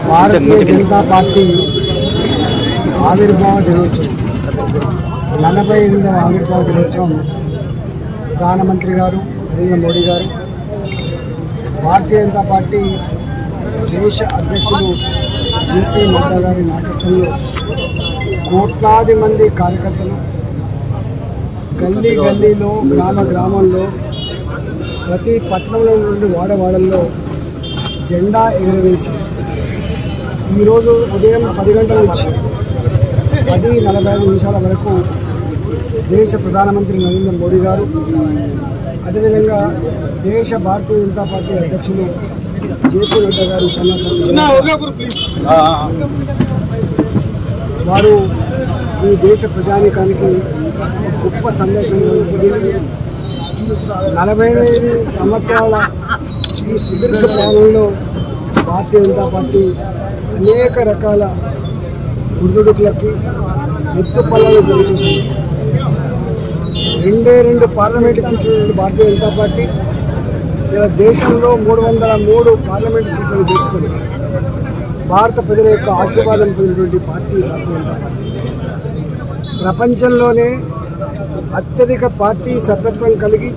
Bharatiya Janata party ఆవిర్భావ దినోత్సవం 48వ ఆవిర్భావ దినోత్సవం ప్రధానమంత్రి గారు నరేంద్ర మోడీ గారు, భారతీయ జనతా పార్టీ దేశ అధ్యక్షులు జేపీ నడ్డా గారి నాయకత్వంలో కోట్లాది మంది కార్యకర్తలు గల్లీ గల్లీలో గ్రామ గ్రామంలో ప్రతి పట్టణంలో నుండి వాడవాడల్లో జెండా ఎగురవేసి ఈరోజు ఉదయం 10 గంటల నుంచి 10:45 వరకు దేశ ప్రధానమంత్రి నరేంద్ర మోడీ గారు, అదేవిధంగా దేశ భారతీయ జనతా పార్టీ అధ్యక్షులు జేపీ నడ్డా గారు వారు ఈ దేశ ప్రజానీకానికి గొప్ప సందేశం. 45 సంవత్సరాల ఈ సుదీర్ఘ ప్రయాణంలో భారతీయ జనతా పార్టీ అనేక రకాల ఒడిదుడుకులకి ఎత్తుపల్లాలు చూసింది. 2 పార్లమెంటు సీట్లు నుండి భారతీయ జనతా పార్టీ ఇలా దేశంలో 303 పార్లమెంటు సీట్లను గెలుచుకొని భారత ప్రజల యొక్క ఆశీర్వాదం పొందినటువంటి పార్టీ భారతీయ జనతా పార్టీ. ప్రపంచంలోనే అత్యధిక పార్టీ సభ్యత్వం కలిగి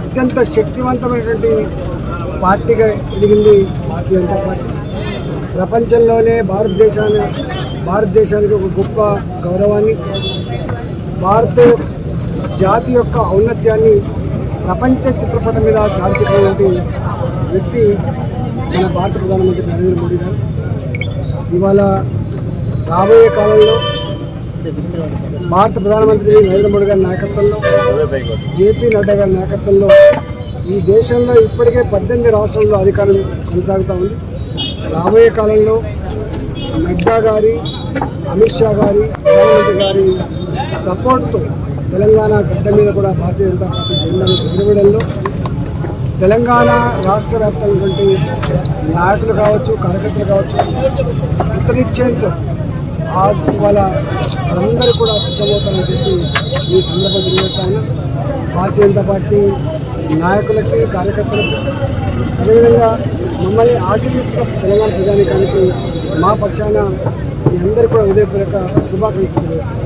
అత్యంత శక్తివంతమైనటువంటి పార్టీగా ఎదిగింది భారతీయ జనతా పార్టీ. ప్రపంచంలోనే భారతదేశానికి ఒక గొప్ప గౌరవాన్ని, భారత జాతి యొక్క ఔన్నత్యాన్ని ప్రపంచ చిత్రపటం మీద చాటిచెప్పినటువంటి వ్యక్తి మన భారత ప్రధానమంత్రి నరేంద్ర మోడీ గారు. ఇవాళ రాబోయే కాలంలో భారత ప్రధానమంత్రి నరేంద్ర మోడీ గారి నాయకత్వంలో, జేపీ నడ్డా గారి నాయకత్వంలో ఈ దేశంలో ఇప్పటికే 18 రాష్ట్రాల్లో అధికారం కొనసాగుతూ ఉంది. రాబోయే కాలంలో నడ్డా గారి, అమిత్ షా గారి, ప్రధానమంత్రి గారి సపోర్టుతో తెలంగాణ గడ్డ మీద కూడా భారతీయ జనతా పార్టీ జెండాను ఎగురవేయడంలో తెలంగాణ రాష్ట్ర వ్యాప్తంగా నాయకులు కావచ్చు, కార్యకర్తలు కావచ్చు, కృతనిశ్చయంతో ఇవాళ వాళ్ళందరూ కూడా సిద్ధమవుతారని చెప్పి ఈ సందర్భంగా తెలియజేస్తా ఉన్నాం. భారతీయ జనతా పార్టీ నాయకులకి, కార్యకర్తలకి, అదేవిధంగా మమ్మల్ని ఆశీర్వదిస్తున్న తెలంగాణ ప్రజానీకానికి మా పక్షాన మీ అందరికీ కూడా హృదయపూర్వక శుభాకాంక్షలు తెలియజేస్తాం.